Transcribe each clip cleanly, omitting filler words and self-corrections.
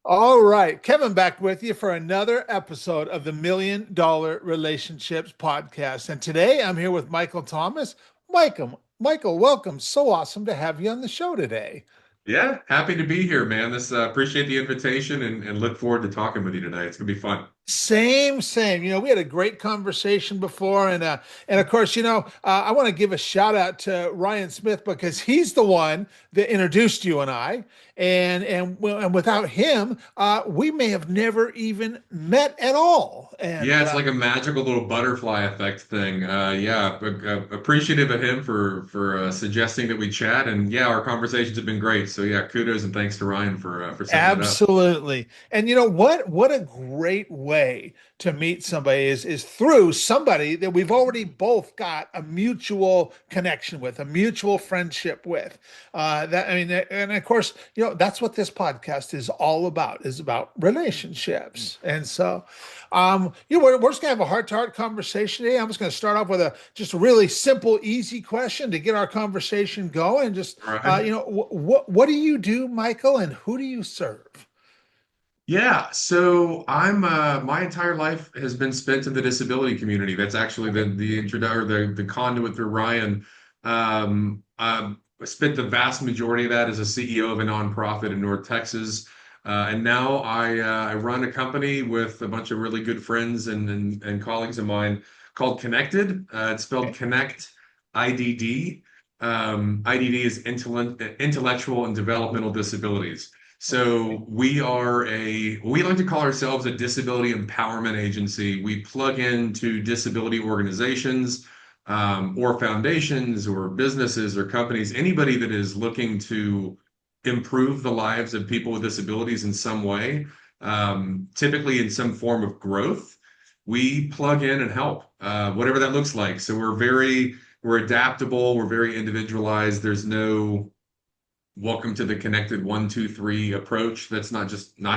All right, Kevin back with you for another episode of the $1 Million Relationships Podcast. And today I'm here with Michael Thomas. Michael, welcome. So awesome to have you on the show today. Yeah, happy to be here, man. This appreciate the invitation and look forward to talking with you tonight. It's gonna be fun. Same. We had a great conversation before, and of course, I want to give a shout out to Ryan Smith because he's the one that introduced you and I, and without him, we may have never even met at all. And Yeah, it's like a magical little butterfly effect thing. Yeah, appreciative of him for suggesting that we chat, and yeah, our conversations have been great. So yeah, kudos and thanks to Ryan for setting that up. Absolutely. And you know what? What a great way to meet somebody is through somebody that we've already both got a mutual connection with, a mutual friendship with. And of course, that's what this podcast is all about, is about relationships. And so, we're just gonna have a heart-to-heart conversation today. I'm just gonna start off with a just a really simple, easy question to get our conversation going. Just All right. what do you do, Michael, and who do you serve? Yeah, so I'm my entire life has been spent in the disability community. That's actually Okay. the introduction or the conduit through Ryan. I spent the vast majority of that as a CEO of a nonprofit in North Texas. And now I run a company with a bunch of really good friends and colleagues of mine called Connected. It's spelled Okay. Connect IDD. IDD is intellectual and developmental disabilities. Okay. So we like to call ourselves a disability empowerment agency. We plug into disability organizations, or foundations or businesses or companies, anybody that is looking to improve the lives of people with disabilities in some way, typically in some form of growth. We plug in and help, whatever that looks like. So we're adaptable, we're very individualized. There's no welcome to the connected 1 2 3 approach. That's not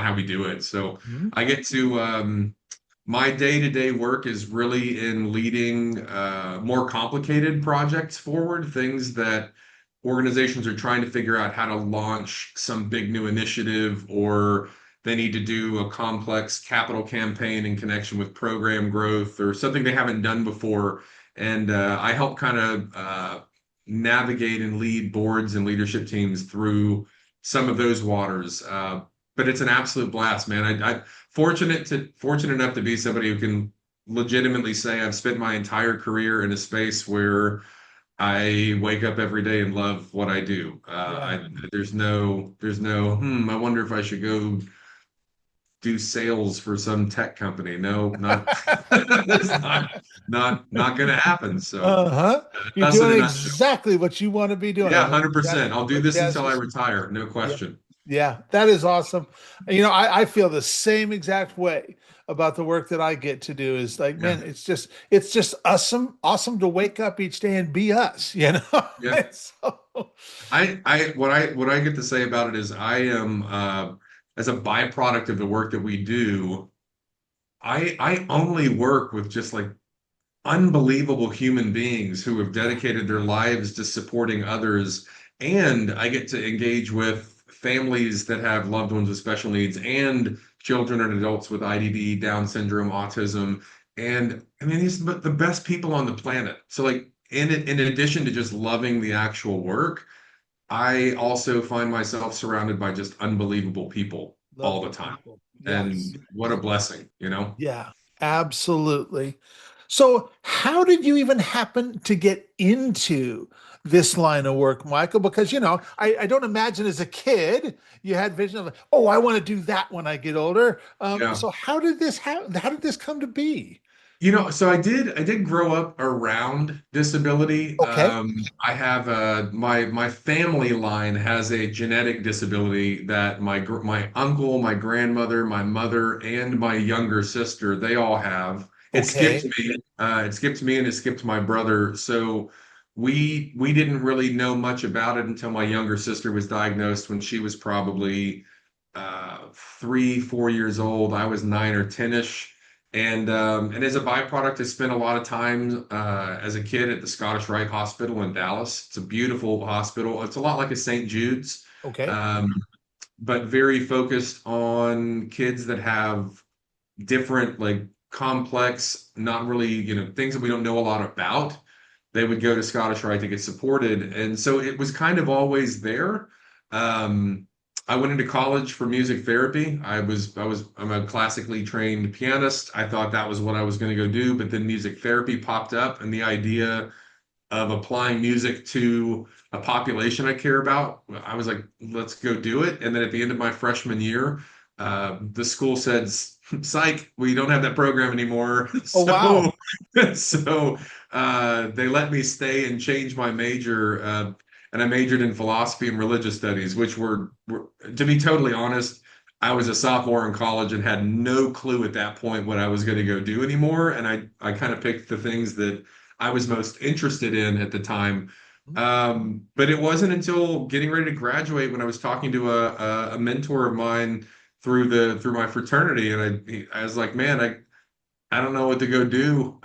how we do it. So Mhm. I get to my day-to-day work is really in leading more complicated projects forward, things that organizations are trying to figure out how to launch some big new initiative, or they need to do a complex capital campaign in connection with program growth or something they haven't done before. And I help kind of navigate and lead boards and leadership teams through some of those waters. But it's an absolute blast, man. I fortunate enough to be somebody who can legitimately say I've spent my entire career in a space where I wake up every day and love what I do. Yeah. There's no, I wonder if I should go do sales for some tech company. No, not that's not going to happen. So Uh-huh. You're that's in a doing nutshell. exactly what you want to be doing. Yeah, And that's 100%. exactly I'll do what this Jazz until I is. retire, no Yeah. question. Yeah, that is awesome. I feel the same exact way about the work that I get to do is like, Yeah, man, it's just awesome to wake up each day and be us. yeah. And so, What I get to say about it is I am as a byproduct of the work that we do, I only work with just like unbelievable human beings who have yeah. dedicated their lives to supporting others. And I get to engage with families that have loved ones with special needs and children and adults with IDD, Down syndrome, autism. And I mean, these are the best people on the planet. So, like, in addition to just loving the actual work, I also find myself surrounded by just unbelievable people all the Lovely time. people. Yes. And what a blessing, you know? Yeah, absolutely. So, how did you even happen to get into this line of work, Michael? Because, I don't imagine as a kid you had vision of, oh, I want to do that when I get older. Yeah. So how did this come to be? So I did grow up around disability. Okay. I have my family line has a genetic disability that my uncle, my grandmother, my mother, and my younger sister, they all have. It skipped Okay. me. It skipped me and it skipped my brother. So we didn't really know much about it until my younger sister was diagnosed when she was probably 3 4 years old. I was 9 or 10ish. And as a byproduct, I spent a lot of time as a kid at the Scottish Rite Hospital in Dallas. It's a beautiful hospital. It's a lot like a St. Jude's. Okay. Um, but very focused on kids that have different, like complex, not really, things that we don't know a lot about. They would go to Scottish Rite to get supported. And so it was kind of always there. Um, I went into college for music therapy. I'm a classically trained pianist. I thought that was what I was going to go do, but then music therapy popped up and the idea of applying music to a population I care about. I was like, let's go do it. And then at the end of my freshman year, the school said, "Psych, we don't have that program anymore." Oh, So, wow. they let me stay and change my major, and I majored in philosophy and religious studies, which were, to be totally honest, I was a sophomore in college and had no clue at that point what I was going to go do anymore. And I kind of picked the things that I was most interested in at the time. But it wasn't until getting ready to graduate when I was talking to a mentor of mine through my fraternity, and I was like, man, I don't know what to go do.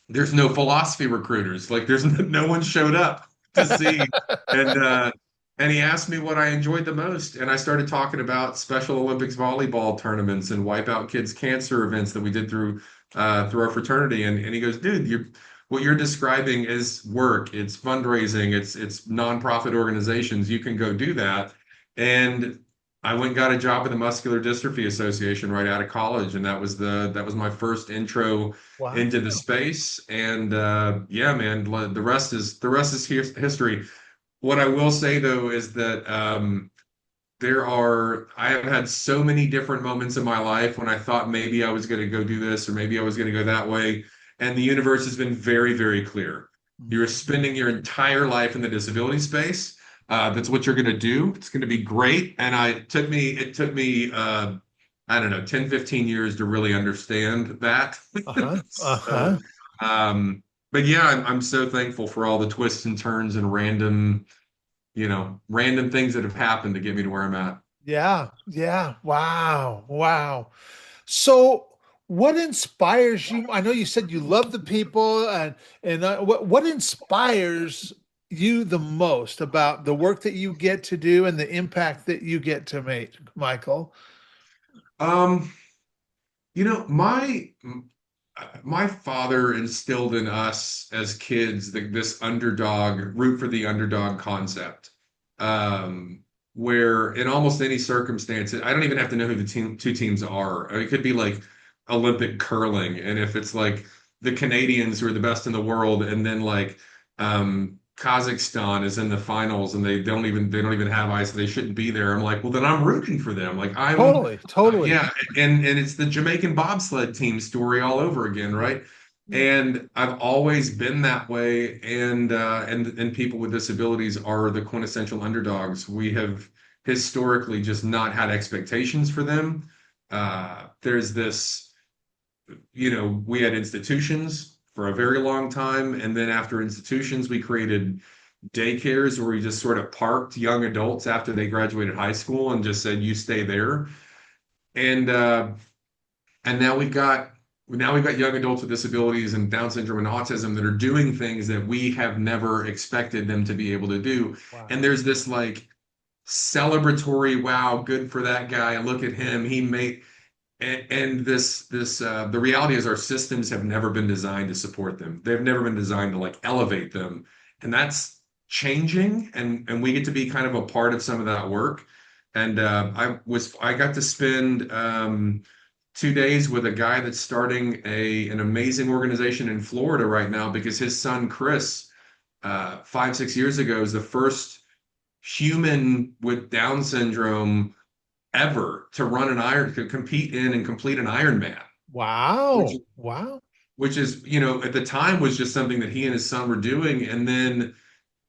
There's no philosophy recruiters. Like there's no one showed up to see. And and he asked me what I enjoyed the most. And I started talking about Special Olympics volleyball tournaments and Wipe Out Kids cancer events that we did through our fraternity. And he goes, dude, what you're describing is work, it's fundraising, it's nonprofit organizations. You can go do that. And I went and got a job at the Muscular Dystrophy Association right out of college, and that was my first intro Wow. into the space. And yeah, man, the rest is history. What I will say though is that I have had so many different moments in my life when I thought maybe I was going to go do this or maybe I was going to go that way, and the universe has been very, very clear. You're spending your entire life in the disability space. That's what you're going to do. It's going to be great. And it took me, I don't know, 10, 15 years to really understand that. Uh-huh. So, Uh-huh. um, but yeah, I'm so thankful for all the twists and turns and random things that have happened to get me to where I'm at. Yeah. Yeah. Wow. Wow. So, what inspires you? I know you said you love the people, and what inspires you the most about the work that you get to do and the impact that you get to make, Michael? Um, my father instilled in us as kids this underdog, root for the underdog concept. Where in almost any circumstance, I don't even have to know who the two teams are. It could be like Olympic curling, and if it's like the Canadians who are the best in the world, and then like Kazakhstan is in the finals and they don't even have ice, they shouldn't be there. I'm like, well, then I'm rooting for them. Like Totally, totally. yeah, and it's the Jamaican bobsled team story all over again, Yeah. right? Yeah. And I've always been that way, and people with disabilities are the quintessential underdogs. We have historically just not had expectations for them. There's this, we had institutions for a very long time, and then after institutions, we created daycares where we just sort of parked young adults after they graduated high school and just said, "You stay there." And and now we've got young adults with disabilities and Down syndrome and autism that are doing things that we have never expected them to be able to do. Wow. And there's this like celebratory, wow, good for that guy. Look at him. He made and the reality is our systems have never been designed to support them. They've never been designed to like elevate them. And that's changing, and we get to be kind of a part of some of that work. And I got to spend 2 days with a guy that's starting an amazing organization in Florida right now because his son Chris, 5, 6 years ago, is the first human with Down syndrome ever to run an iron to compete in and complete an Ironman, which Wow. Wow. which is at the time was just something that he and his son were doing. And then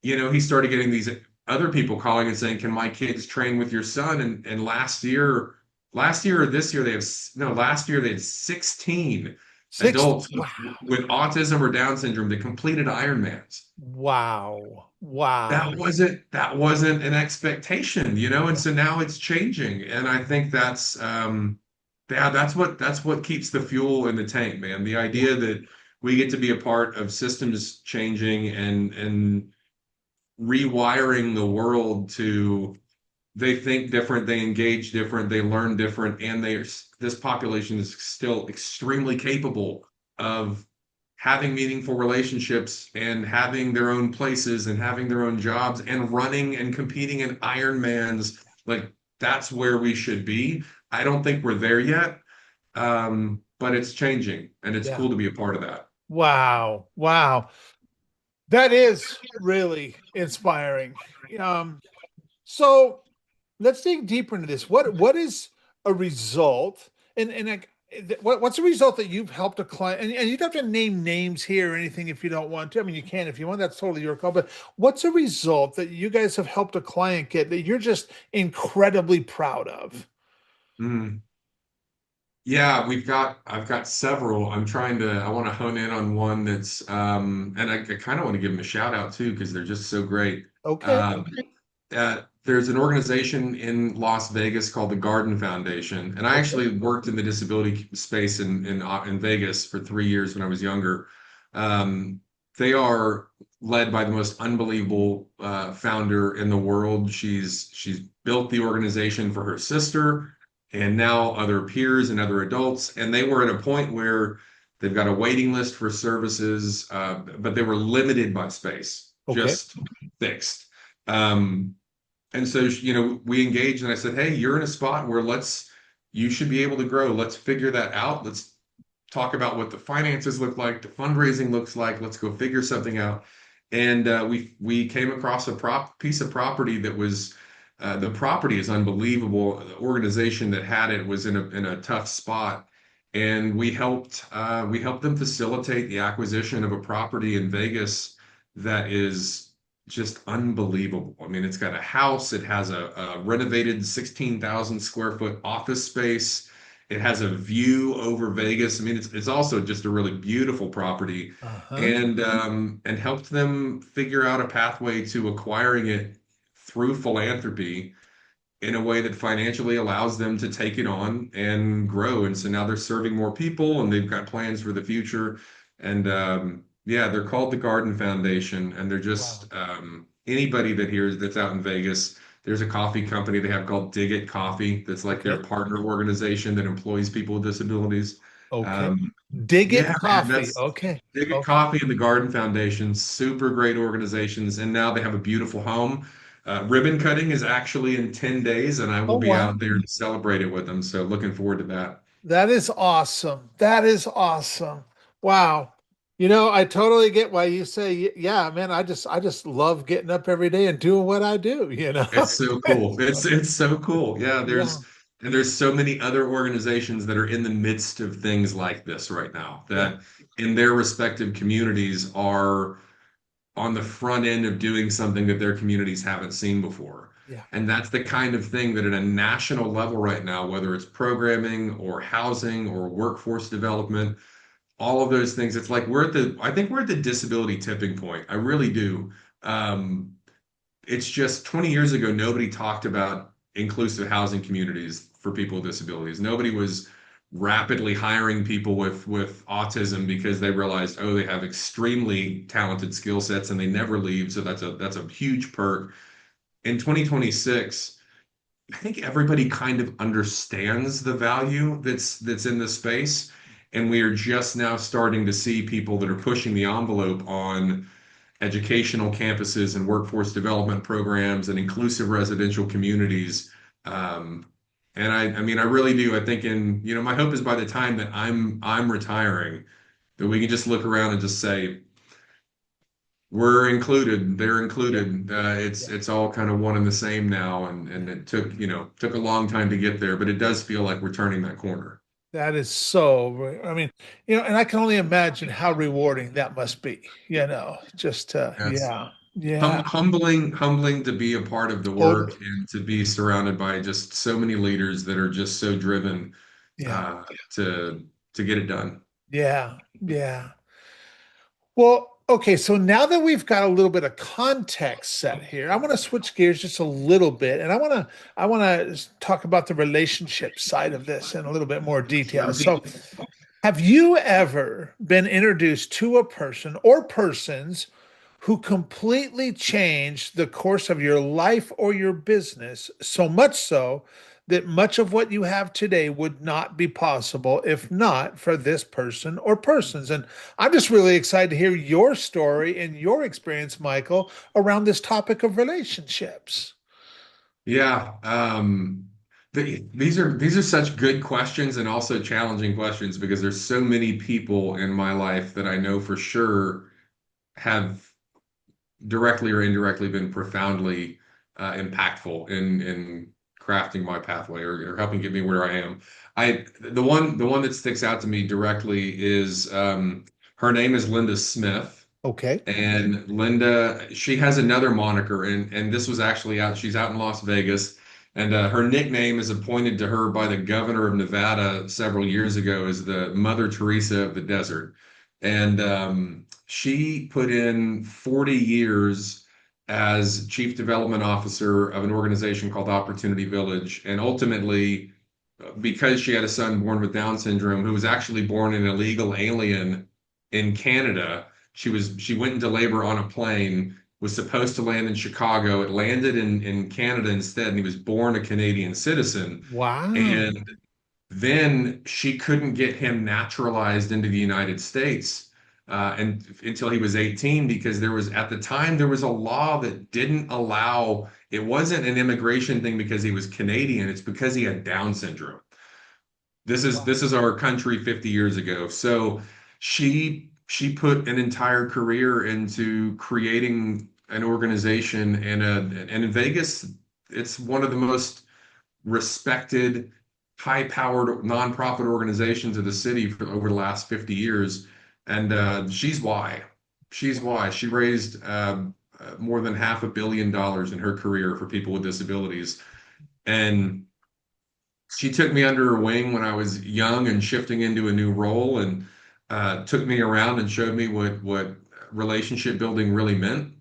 he started getting these other people calling and saying, "Can my kids train with your son?" And last year or this year they have no last year they had 16 Six. adults Wow. with autism or Down syndrome that completed Ironmans. Wow. that Wow. wasn't that wasn't an expectation, and so now it's changing, and I think yeah, that's what keeps the fuel in the tank, man. The Yeah. idea that we get to be a part of systems changing and rewiring the world to they think different, they engage different, they learn different, and this population is still extremely capable of having meaningful relationships and having their own places and having their own jobs and running and competing in Ironmans. Like that's where we should be. I don't think we're there yet, but it's changing, and it's Yeah. cool to be a part of that. Wow. Wow. That is really inspiring. Um, so let's dig deeper into this. What is a result? And like, what's a result that you've helped a client? And you don't have to name names here or anything if you don't want to. I mean, you can if you want. That's totally your call. But what's a result that you guys have helped a client get that you're just incredibly proud of? Mm. Yeah, I've got several. I want to hone in on one that's, and I kind of want to give them a shout out too, because they're just so great. Okay. Um, there's an organization in Las Vegas called the Garden Foundation, and I Okay. actually worked in the disability space in Vegas for 3 years when I was younger. Um, they are led by the most unbelievable founder in the world. She's built the organization for her sister and now other peers and other adults, and they were at a point where they've got a waiting list for services, but they were limited by space, Okay. just fixed. Um, and so, we engaged and I said, hey, you're in a spot where you should be able to grow. Let's figure that out. Let's talk about what the finances look like, the fundraising looks like. Let's go figure something out. And we came across a piece of property that was the property is unbelievable. The organization that had it was in a tough spot, and we helped them facilitate the acquisition of a property in Vegas that is just unbelievable. I mean, it's got a house, it has a renovated 16,000 square foot office space. It has a view over Vegas. I mean, it's also just a really beautiful property, Uh-huh. and helped them figure out a pathway to acquiring it through philanthropy in a way that financially allows them to take it on and grow. And so now they're serving more people and they've got plans for the future. And yeah, they're called the Garden Foundation, and they're Wow. just anybody that's out in Vegas. There's a coffee company they have called Dig It Coffee that's like their Okay. partner organization that employs people with disabilities. Okay. Um, Dig It yeah, man, Coffee. that's Okay. Dig It Okay. Coffee and the Garden Foundation, super great organizations, and now they have a beautiful home. Ribbon cutting is actually in 10 days, and I Oh, will be wow. out there to celebrate it with them. So looking forward to that. That is awesome. That is awesome. Wow. I totally get why you say, yeah, man, I just love getting up every day and doing what I do. It's so cool. It's so cool. Yeah, Yeah. there's so many other organizations that are in the midst of things like this right now Yeah. that in their respective communities are on the front end of doing something that their communities haven't seen before. Yeah. And that's the kind of thing that at a national level right now, whether it's programming or housing or workforce development, all of those things, it's like I think we're at the disability tipping point. I really do. Um, it's just 20 years ago, nobody talked about inclusive housing communities for people with disabilities. Nobody was rapidly hiring people with autism because they realized, oh, they have extremely talented skill sets and they never leave. So that's a huge perk. In 2026, I think everybody kind of understands the value that's in this space. And we are just now starting to see people that are pushing the envelope on educational campuses and workforce development programs and inclusive residential communities. Um, and I mean, I really do. I think my hope is by the time that I'm retiring, that we can just look around and just say, we're included, they're Yeah. included. Yeah. It's all kind of one and the same now. And Yeah. it took a long time to get there, but it does feel like we're turning that corner. That is I mean, and I can only imagine how rewarding that must be, just Yes. yeah. Yeah. Humbling to be a part of the Totally. work and to be surrounded by just so many leaders that are just so driven Yeah. uh, to get it done. Yeah. Yeah. Well, okay, so now that we've got a little bit of context set here, I want to switch gears just a little bit, and I want to talk about the relationship side of this in a little bit more detail. Sure. So, have you ever been introduced to a person or persons who completely changed the course of your life or your business, so much so that much of what you have today would not be possible if not for this person or persons. And I'm just really excited to hear your story and your experience, Michael, around this topic of relationships. Yeah, these are such good questions and also challenging questions because there's so many people in my life that I know for sure have directly or indirectly been profoundly impactful in crafting my pathway or helping get me where I am. The one that sticks out to me directly is her name is Linda Smith. Okay. And Linda, she has another moniker, and this was actually out. She's out in Las Vegas, and her nickname is appointed to her by the governor of Nevada several years ago as the Mother Teresa of the desert. And she put in 40 years as chief development officer of an organization called Opportunity Village, and ultimately, because she had a son born with Down syndrome who was actually born an illegal alien in Canada. She went into labor on a plane, was supposed to land in Chicago. It landed in Canada instead, and he was born a Canadian citizen. Wow. And then she couldn't get him naturalized into the United States and until he was 18 because there was at the time there was a law that didn't allow it wasn't an immigration thing because he was Canadian, it's because he had Down syndrome. This is our country 50 years ago. So she put an entire career into creating an organization and in Vegas, it's one of the most respected, high-powered nonprofit organizations of the city for over the last 50 years. And she's why. She's why. She raised more than $500 million in her career for people with disabilities. And she took me under her wing when I was young and shifting into a new role and took me around and showed me what relationship building really meant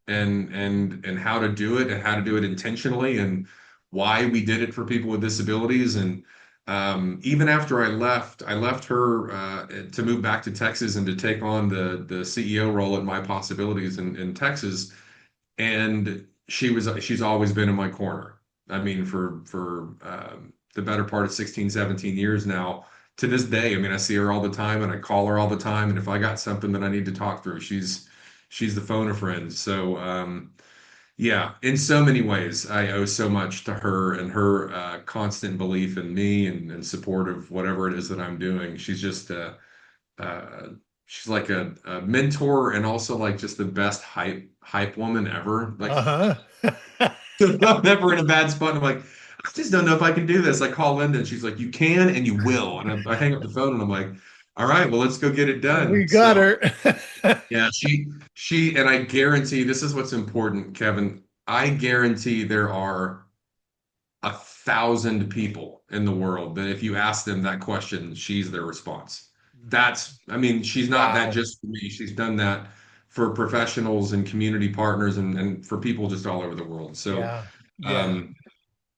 and how to do it and how to do it intentionally and why we did it for people with disabilities. And even after I left her to move back to Texas and to take on the CEO role at My Possibilities in Texas. And she's always been in my corner. I mean, for the better part of 16, 17 years now. To this day, I mean, I see her all the time and I call her all the time. And if I got something that I need to talk through, she's the phone a friend. So yeah, in so many ways, I owe so much to her and her constant belief in me and support of whatever it is that I'm doing. Uh, she's like a mentor and also like just the best hype woman ever. Like Uh-huh. I'm never in a bad spot. I'm like, I just don't know if I can do this. I call Linda and she's like, you can and you will. And I hang up the phone and I'm like, all right, well, let's go get it We done. got So her. yeah, and I guarantee this is what's important, Kevin. I guarantee there are 1,000 people in the world that if you ask them that question, she's their response. I mean, she's not that Wow. just for me. She's done that for professionals and community partners and for people just all over the world. So, Yeah. Yeah. um,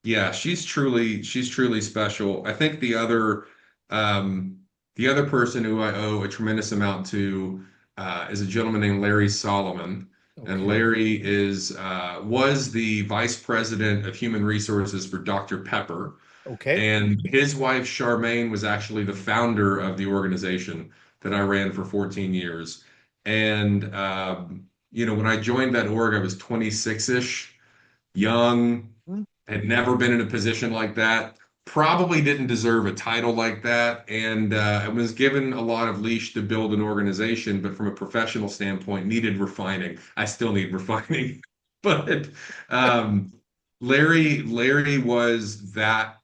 yeah, she's truly special. I think um, the other person who I owe a tremendous amount to is a gentleman named Larry Solomon. And Okay. Larry is was the vice president of human resources for Dr. Pepper. Okay. And his wife, Charmaine, was actually the founder of the organization that I ran for 14 years. And, when I joined that org, I was 26-ish, young, Hmm. had never been in a position like that, probably didn't deserve a title like that. And I was given a lot of leash to build an organization, but from a professional standpoint, needed refining. I still need refining. But um, Larry was that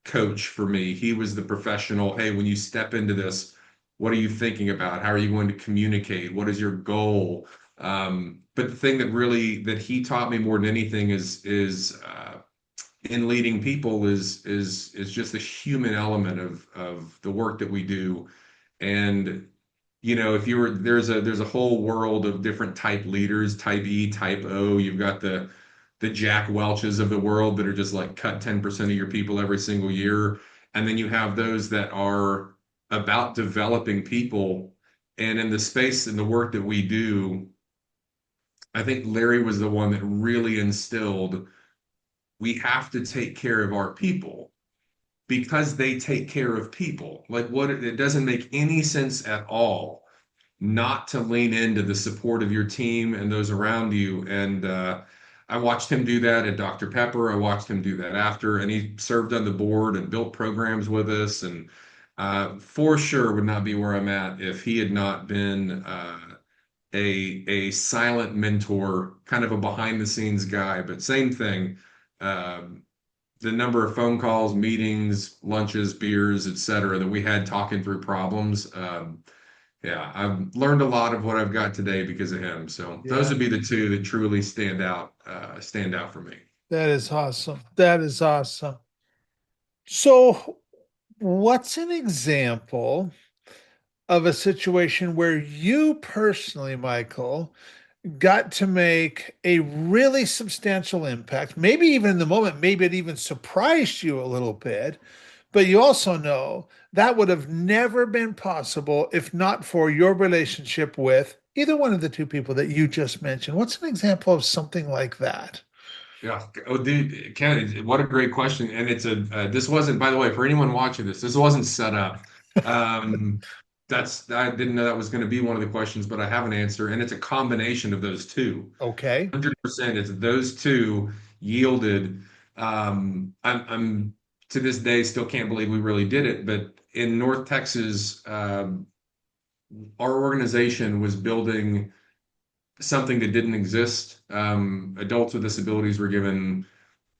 coach for me. He was the professional. Hey, when you step into this, what are you thinking about? How are you going to communicate? What is your goal? But the thing that he taught me more than anything is in leading people is just the human element of the work that we do. And if you were there's a whole world of different type leaders, type E, type O. You've got the Jack Welches of the world that are just like cut 10% of your people every single year. And then you have those that are about developing people. And in the space and the work that we do, I think Larry was the one that really instilled we have to take care of our people because they take care of people. Like what it doesn't make any sense at all not to lean into the support of your team and those around you. And I watched him do that at Dr. Pepper. I watched him do that after, and he served on the board and built programs with us. And for sure would not be where I'm at if he had not been a silent mentor, kind of a behind the scenes guy. But same thing. Um, the number of phone calls, meetings, lunches, beers, etc., that we had talking through problems. Yeah, I've learned a lot of what I've got today because of him. So those Yeah, would be the two that truly stand out for me. that is awesome. That is awesome. So, what's an example of a situation where you personally, Michael, got to make a really substantial impact? Maybe even in the moment, maybe it even surprised you a little bit, but you also know that would have never been possible if not for your relationship with either one of the two people that you just mentioned. What's an example of something like that? Yeah. Oh, dude, Ken, what a great question. And this wasn't, by the way, for anyone watching this, this wasn't set up. Um, I didn't know that was going to be one of the questions, but I have an answer. And it's a combination of those two. Okay. 100%. It's those two yielded. I'm to this day still can't believe we really did it, but in North Texas, our organization was building something that didn't exist. Adults with disabilities were given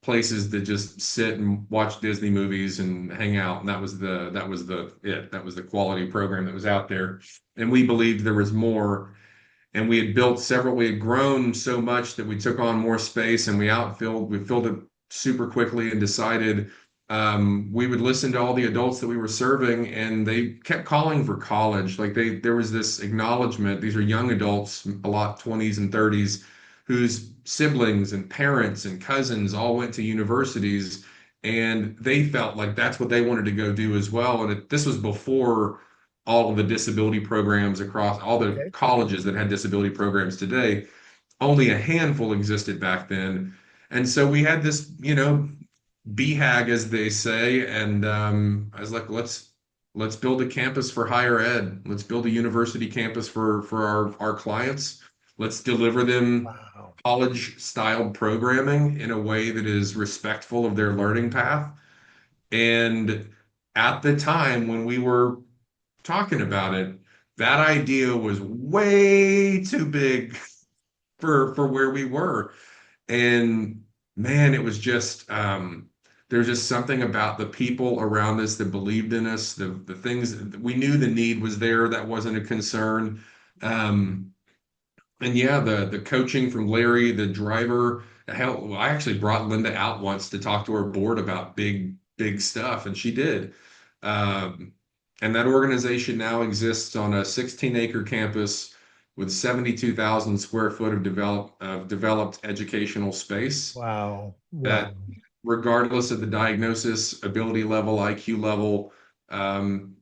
places to just sit and watch Disney movies and hang out, and that was the quality program that was out there. And we believed there was more, and we had grown so much that we took on more space and we filled it super quickly and decided we would listen to all the adults that we were serving, and they kept calling for college. There was this acknowledgement. These are young adults, a lot 20s and 30s, whose siblings and parents and cousins all went to universities, and they felt like that's what they wanted to go do as well. And this was before all of the disability programs across all the Okay. colleges that had disability programs today. Only a handful existed back then. And so we had this, BHAG, as they say, and I was like, let's build a campus for higher ed. Let's build a university campus for our clients. Let's deliver them Wow. college style programming in a way that is respectful of their learning path. And at the time when we were talking about it, that idea was way too big for where we were. And man, it was just there's just something about the people around us that believed in us, the things we knew the need was there, that wasn't a concern. Um, and yeah, the coaching from Larry, the driver, hell, I actually brought Linda out once to talk to her board about big stuff, and she did. Um, and that organization now exists on a 16-acre campus with 72,000 square foot of developed educational space Wow. Wow. that, regardless of the diagnosis, ability level, IQ level, um,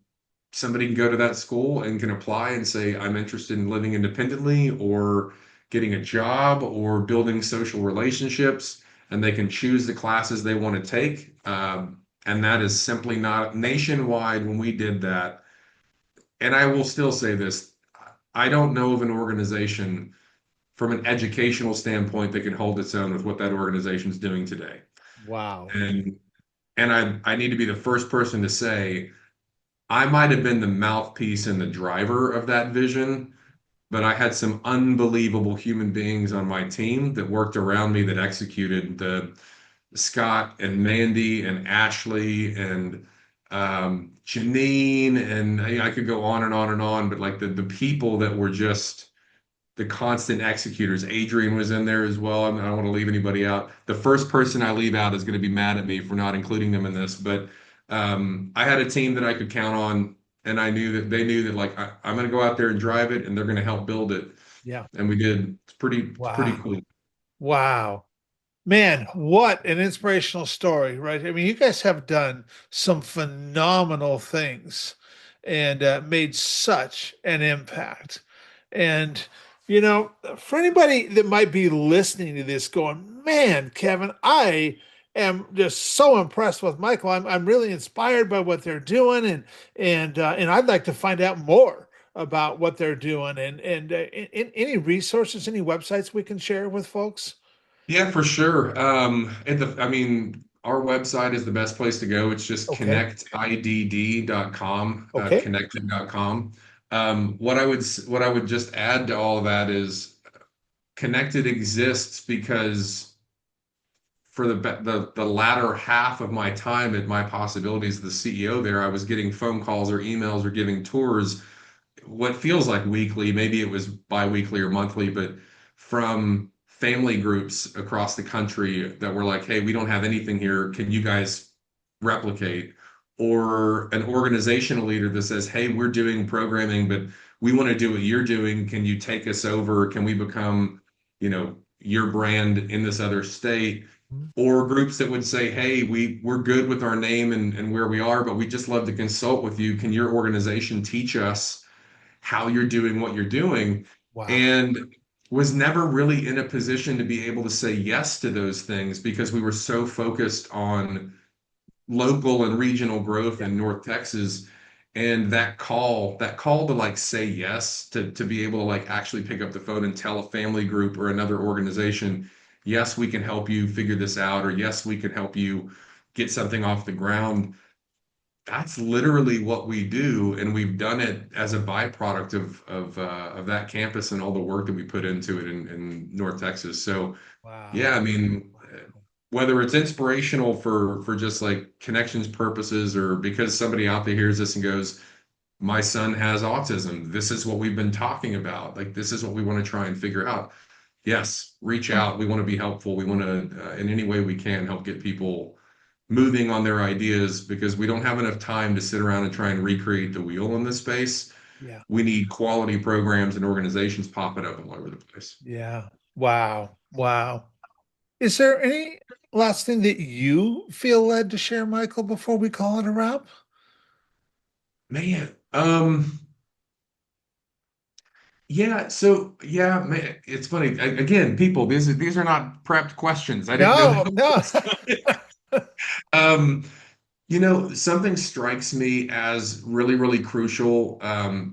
somebody can go to that school and can apply and say, I'm interested in living independently or getting a job or building social relationships, and they can choose the classes they want to take. And that is simply not nationwide when we did that. And I will still say this, I don't know of an organization from an educational standpoint that can hold its own with what that organization is doing today. Wow. And I need to be the first person to say I might have been the mouthpiece and the driver of that vision, but I had some unbelievable human beings on my team that worked around me that executed the Scott and Mandy and Ashley and Janine, and I could go on and on and on, but like the people that were just the constant executors. Adrian was in there as well. I don't want to leave anybody out. The first person I leave out is going to be mad at me for not including them in this, but I had a team that I could count on, and I knew that they knew that like I'm going to go out there and drive it, and they're going to help build it, Yeah. and we did. It's pretty Wow. cool. Wow. Man, what an inspirational story, right? I mean, you guys have done some phenomenal things and made such an impact. And For anybody that might be listening to this going, man, Kevin, I am just so impressed with Michael. I'm really inspired by what they're doing, and I'd like to find out more about what they're doing, and any resources, any websites we can share with folks. Yeah, for sure. I mean, our website is the best place to go. It's just Okay. connectidd.com, Okay. connected.com. What I would just add to all of that is Connected exists because for the latter half of my time at My Possibilities, the CEO there, I was getting phone calls or emails or giving tours what feels like weekly, maybe it was bi-weekly or monthly, but from family groups across the country that were like, hey, we don't have anything here. Can you guys replicate? Or an organizational leader that says, hey, we're doing programming, but we want to do what you're doing. Can you take us over? Can we become, your brand in this other state? Or groups that would say, hey, we're good with our name and where we are, but we just love to consult with you. Can your organization teach us how you're doing what you're doing, Wow. and was never really in a position to be able to say yes to those things because we were so focused on local and regional growth Yeah. in North Texas. And that call to like say yes, to be able to like actually pick up the phone and tell a family group or another organization, yes, we can help you figure this out, or yes, we can help you get something off the ground. That's literally what we do, and we've done it as a byproduct of that campus and all the work that we put into it in North Texas. So Wow. yeah, I mean, whether it's inspirational for just like connections purposes, or because somebody out there hears this and goes, "My son has autism. This is what we've been talking about. Like this is what we want to try and figure out." Yes, reach out. We want to be helpful. We want to, in any way we can, help get people moving on their ideas because we don't have enough time to sit around and try and recreate the wheel in this space. Yeah. We need quality programs and organizations popping up all over the place. Yeah. Wow. Wow. Is there any last thing that you feel led to share, Michael, before we call it a wrap? Man, yeah, so yeah, man, it's funny. Again, people, these are not prepped questions. I didn't know No, that no. was coming. Um, something strikes me as really, really crucial.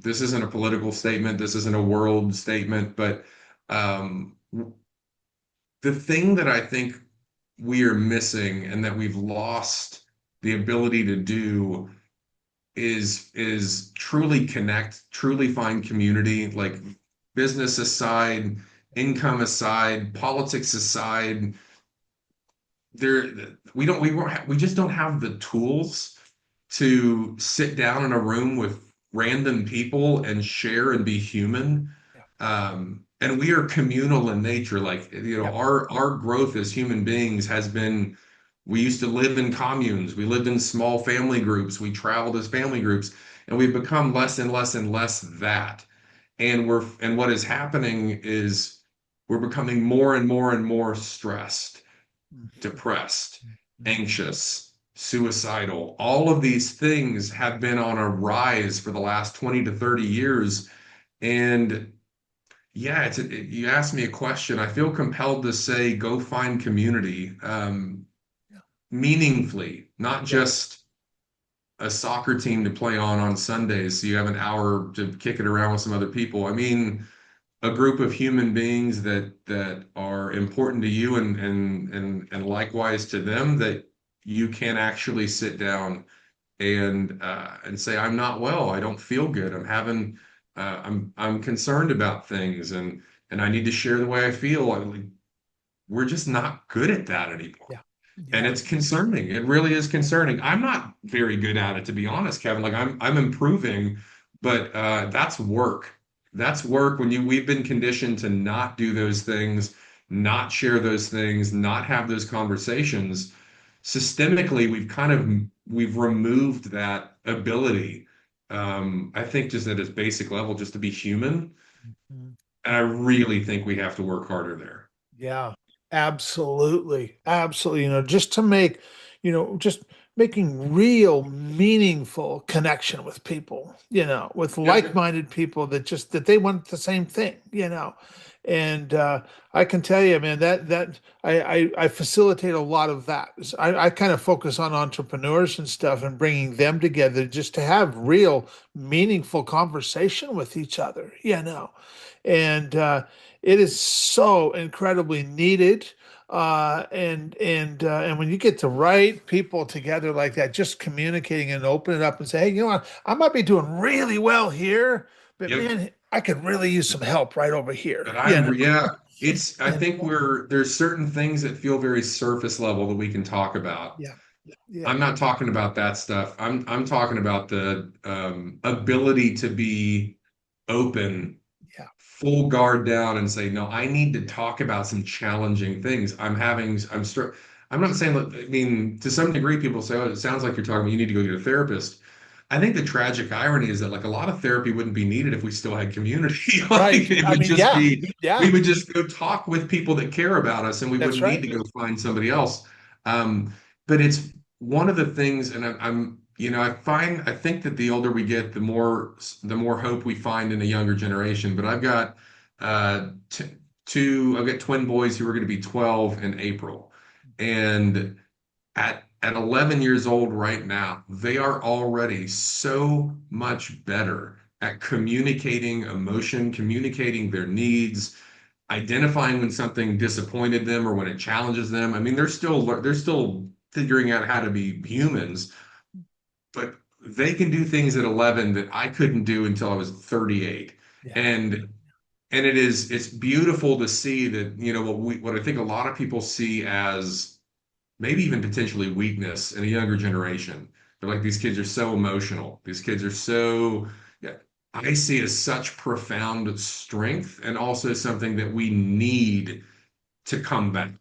This isn't a political statement, this isn't a world statement, but um, the thing that I think we are missing and that we've lost the ability to do is truly connect, truly find community, like business aside, income aside, politics aside, there we just don't have the tools to sit down in a room with random people and share and be human. Yeah. And we are communal in nature. Like, Yeah. our growth as human beings has been, we used to live in communes, we lived in small family groups, we traveled as family groups, and we've become less and less and less that. And what is happening is we're becoming more and more and more stressed, Mhm. depressed, Mhm. anxious, suicidal. All of these things have been on a rise for the last 20 to 30 years. And yeah, you asked me a question. I feel compelled to say go find community, Yeah. meaningfully, not Yeah. just a soccer team to play on Sundays so you have an hour to kick it around with some other people. I mean, a group of human beings that are important to you and likewise to them, that you can actually sit down and say, I'm not well, I don't feel good, I'm having I'm concerned about things, and I need to share the way I feel. We're just not good at that anymore. Yeah. And Yeah. it's concerning. It really is concerning. I'm not very good at it, to be honest, Kevin. Like I'm improving, but that's work. That's work when we've been conditioned to not do those things, not share those things, not have those conversations. Systemically, we've removed that ability. I think just at its basic level, just to be human. Mhm. And I really think we have to work harder there. Yeah, absolutely. Absolutely. Just to make just making real meaningful connection with people, with Yeah. like-minded people that they want the same thing. And I can tell you, man, that I facilitate a lot of that. I kind of focus on entrepreneurs and stuff and bringing them together just to have real meaningful conversation with each other. And it is so incredibly needed. And when you get the right people together like that, just communicating and open it up and say, hey, what? I might be doing really well here, but Yep. man, I could really use some help right over here. And yeah, I And think there's certain things that feel very surface level that we can talk about. yeah, yeah, I'm not talking about that stuff. I'm talking about the ability to be open, yeah, full guard down, and say, no, I need to talk about some challenging things. I'm not saying that, I mean, to some degree, people say, oh, it sounds like you're talking about you need to go get a therapist. I think the tragic irony is that like a lot of therapy wouldn't be needed if we still had community. right. Like it I would mean, just yeah, be, we yeah, would just go talk with people that care about us and we that's wouldn't need right. to go find somebody else. But it's one of the things, and I think that the older we get, the more hope we find in a younger generation. But I've got t I've got twin boys who are going to be 12 in April. And at 11 years old right now, they are already so much better at communicating emotion, communicating their needs, identifying when something disappointed them or when it challenges them. I mean, they're still figuring out how to be humans, but they can do things at 11 that I couldn't do until I was 38. Yeah, And it's beautiful to see that, what I think a lot of people see as maybe even potentially weakness in a younger generation. They're like, these kids are so emotional. These kids are so, yeah, I see as such profound strength and also something that we need to come back.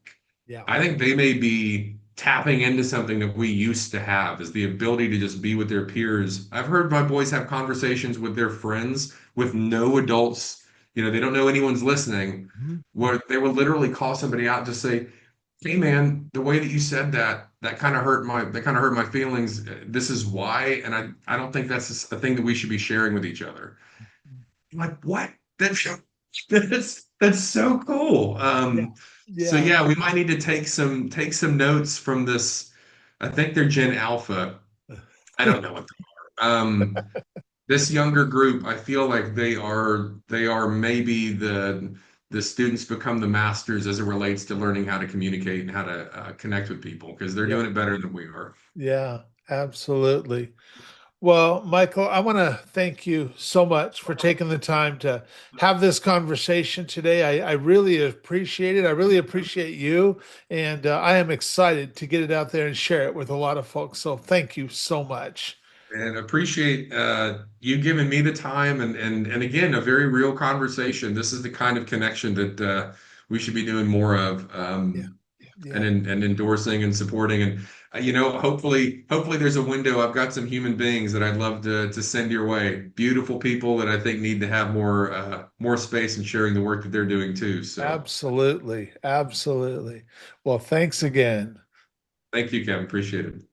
yeah, I think they may be tapping into something that we used to have is the ability to just be with their peers. I've heard my boys have conversations with their friends with no adults, they don't know anyone's listening, mhm, where they will literally call somebody out and just say, hey man, the way that you said that kind of hurt my feelings. This is why, and I don't think that's a thing that we should be sharing with each other. I'm like, what? That's that's so cool. yeah, So yeah. yeah, we might need to take some notes from this. I think they're Gen Alpha. I don't know what they are. This younger group, I feel like they are maybe the students become the masters as it relates to learning how to communicate and how to connect with people because they're Yep. doing it better than we are. Yeah, absolutely. Well, Michael, I want to thank you so much for taking the time to have this conversation today. I really appreciate it. I really appreciate you. And I am excited to get it out there and share it with a lot of folks. So thank you so much. And appreciate you giving me the time and again a very real conversation. This is the kind of connection that we should be doing more of. Yeah. And Yeah. and endorsing and supporting and hopefully there's a window. I've got some human beings that I'd love to send your way, beautiful people that I think need to have more space and sharing the work that they're doing too. So Absolutely. Absolutely. Well, thanks again. thank you, Kevin, appreciate it.